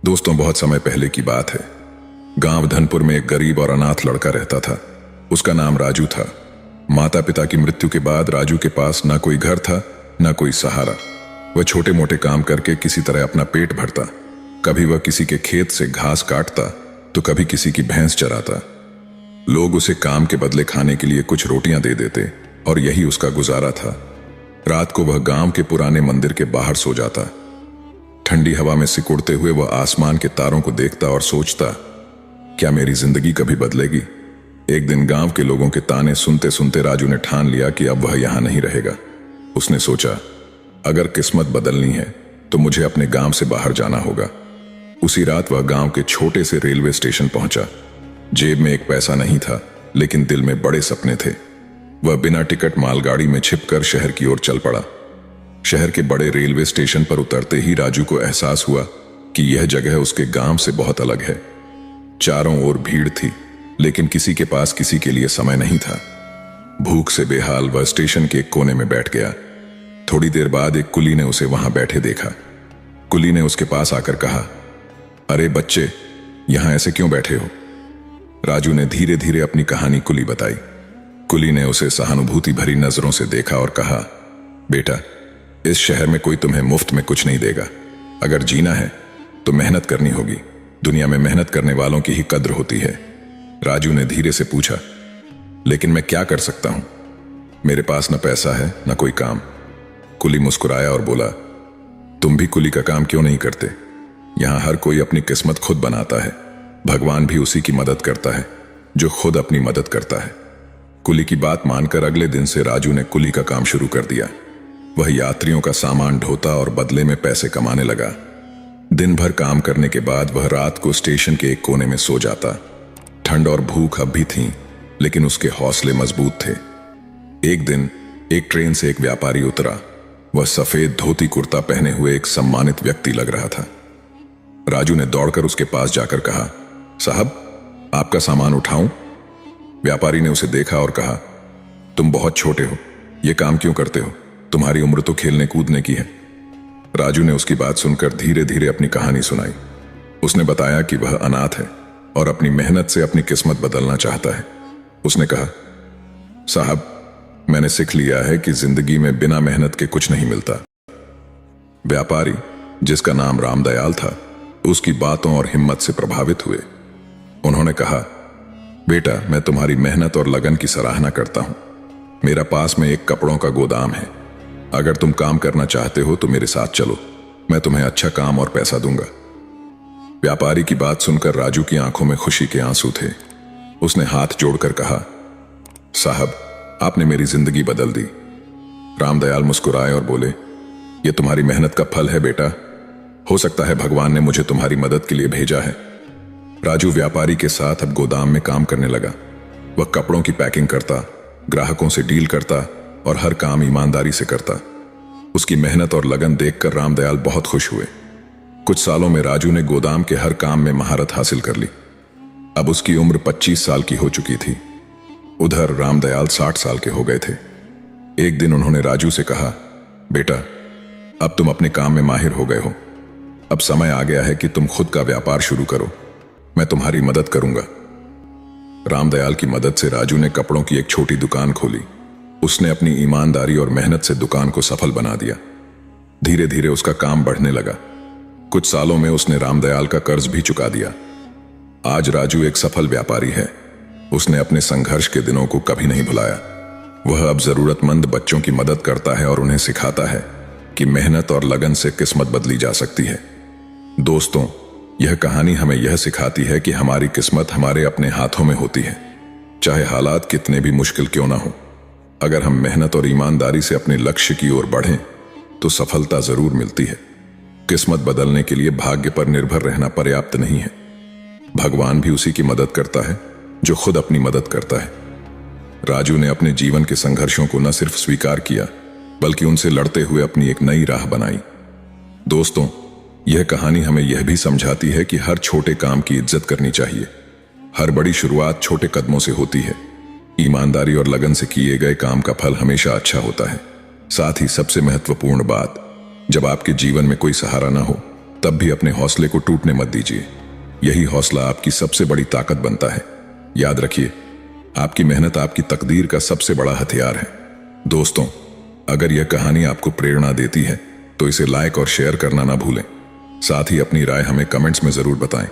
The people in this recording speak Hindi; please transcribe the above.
दोस्तों, बहुत समय पहले की बात है। गांव धनपुर में एक गरीब और अनाथ लड़का रहता था। उसका नाम राजू था। माता पिता की मृत्यु के बाद राजू के पास ना कोई घर था, ना कोई सहारा। वह छोटे मोटे काम करके किसी तरह अपना पेट भरता। कभी वह किसी के खेत से घास काटता तो कभी किसी की भैंस चराता। लोग उसे काम के बदले खाने के लिए कुछ रोटियां दे देते और यही उसका गुजारा था। रात को वह गांव के पुराने मंदिर के बाहर सो जाता। ठंडी हवा में सिकुड़ते हुए वह आसमान के तारों को देखता और सोचता, क्या मेरी जिंदगी कभी बदलेगी? एक दिन गांव के लोगों के ताने सुनते सुनते राजू ने ठान लिया कि अब वह यहां नहीं रहेगा। उसने सोचा, अगर किस्मत बदलनी है तो मुझे अपने गांव से बाहर जाना होगा। उसी रात वह गांव के छोटे से रेलवे स्टेशन पहुंचा। जेब में एक पैसा नहीं था, लेकिन दिल में बड़े सपने थे। वह बिना टिकट मालगाड़ी में छिपकर शहर की ओर चल पड़ा। शहर के बड़े रेलवे स्टेशन पर उतरते ही राजू को एहसास हुआ कि यह जगह उसके गांव से बहुत अलग है। चारों ओर भीड़ थी, लेकिन किसी के पास किसी के लिए समय नहीं था। भूख से बेहाल वह स्टेशन के एक कोने में बैठ गया। थोड़ी देर बाद एक कुली ने उसे वहां बैठे देखा। कुली ने उसके पास आकर कहा, अरे बच्चे, यहां ऐसे क्यों बैठे हो? राजू ने धीरे धीरे अपनी कहानी कुली बताई। कुली ने उसे सहानुभूति भरी नजरों से देखा और कहा, बेटा, इस शहर में कोई तुम्हें मुफ्त में कुछ नहीं देगा। अगर जीना है तो मेहनत करनी होगी। दुनिया में मेहनत करने वालों की ही कद्र होती है। राजू ने धीरे से पूछा, लेकिन मैं क्या कर सकता हूं? मेरे पास न पैसा है न कोई काम। कुली मुस्कुराया और बोला, तुम भी कुली का काम क्यों नहीं करते? यहां हर कोई अपनी किस्मत खुद बनाता है। भगवान भी उसी की मदद करता है जो खुद अपनी मदद करता है। कुली की बात मानकर अगले दिन से राजू ने कुली का काम शुरू कर दिया। वह यात्रियों का सामान ढोता और बदले में पैसे कमाने लगा। दिन भर काम करने के बाद वह रात को स्टेशन के एक कोने में सो जाता। ठंड और भूख अब भी थीं, लेकिन उसके हौसले मजबूत थे। एक दिन एक ट्रेन से एक व्यापारी उतरा। वह सफेद धोती कुर्ता पहने हुए एक सम्मानित व्यक्ति लग रहा था। राजू ने दौड़कर उसके पास जाकर कहा, साहब, आपका सामान उठाऊं? व्यापारी ने उसे देखा और कहा, तुम बहुत छोटे हो, यह काम क्यों करते हो? तुम्हारी उम्र तो खेलने कूदने की है। राजू ने उसकी बात सुनकर धीरे धीरे अपनी कहानी सुनाई। उसने बताया कि वह अनाथ है और अपनी मेहनत से अपनी किस्मत बदलना चाहता है। उसने कहा, साहब, मैंने सीख लिया है कि जिंदगी में बिना मेहनत के कुछ नहीं मिलता। व्यापारी, जिसका नाम रामदयाल था, उसकी बातों और हिम्मत से प्रभावित हुए। उन्होंने कहा, बेटा, मैं तुम्हारी मेहनत और लगन की सराहना करता हूं। मेरा पास में एक कपड़ों का गोदाम है। अगर तुम काम करना चाहते हो तो मेरे साथ चलो। मैं तुम्हें अच्छा काम और पैसा दूंगा। व्यापारी की बात सुनकर राजू की आंखों में खुशी के आंसू थे। उसने हाथ जोड़कर कहा, साहब, आपने मेरी जिंदगी बदल दी। रामदयाल मुस्कुराए और बोले, यह तुम्हारी मेहनत का फल है बेटा। हो सकता है भगवान ने मुझे तुम्हारी मदद के लिए भेजा है। राजू व्यापारी के साथ अब गोदाम में काम करने लगा। वह कपड़ों की पैकिंग करता, ग्राहकों से डील करता और हर काम ईमानदारी से करता। उसकी मेहनत और लगन देखकर रामदयाल बहुत खुश हुए। कुछ सालों में राजू ने गोदाम के हर काम में महारत हासिल कर ली। अब उसकी उम्र 25 साल की हो चुकी थी। उधर रामदयाल 60 साल के हो गए थे। एक दिन उन्होंने राजू से कहा, बेटा, अब तुम अपने काम में माहिर हो गए हो। अब समय आ गया है कि तुम खुद का व्यापार शुरू करो। मैं तुम्हारी मदद करूंगा। रामदयाल की मदद से राजू ने कपड़ों की एक छोटी दुकान खोली। उसने अपनी ईमानदारी और मेहनत से दुकान को सफल बना दिया। धीरे धीरे उसका काम बढ़ने लगा। कुछ सालों में उसने रामदयाल का कर्ज भी चुका दिया। आज राजू एक सफल व्यापारी है। उसने अपने संघर्ष के दिनों को कभी नहीं भुलाया। वह अब जरूरतमंद बच्चों की मदद करता है और उन्हें सिखाता है कि मेहनत और लगन से किस्मत बदली जा सकती है। दोस्तों, यह कहानी हमें यह सिखाती है कि हमारी किस्मत हमारे अपने हाथों में होती है, चाहे हालात कितने भी मुश्किल क्यों ना हो। अगर हम मेहनत और ईमानदारी से अपने लक्ष्य की ओर बढ़ें तो सफलता जरूर मिलती है। किस्मत बदलने के लिए भाग्य पर निर्भर रहना पर्याप्त नहीं है। भगवान भी उसी की मदद करता है जो खुद अपनी मदद करता है। राजू ने अपने जीवन के संघर्षों को न सिर्फ स्वीकार किया, बल्कि उनसे लड़ते हुए अपनी एक नई राह बनाई। दोस्तों, यह कहानी हमें यह भी समझाती है कि हर छोटे काम की इज्जत करनी चाहिए। हर बड़ी शुरुआत छोटे कदमों से होती है। ईमानदारी और लगन से किए गए काम का फल हमेशा अच्छा होता है। साथ ही सबसे महत्वपूर्ण बात, जब आपके जीवन में कोई सहारा ना हो तब भी अपने हौसले को टूटने मत दीजिए। यही हौसला आपकी सबसे बड़ी ताकत बनता है। याद रखिए, आपकी मेहनत आपकी तकदीर का सबसे बड़ा हथियार है। दोस्तों, अगर यह कहानी आपको प्रेरणा देती है तो इसे लाइक और शेयर करना ना भूलें। साथ ही अपनी राय हमें कमेंट्स में जरूर बताएं।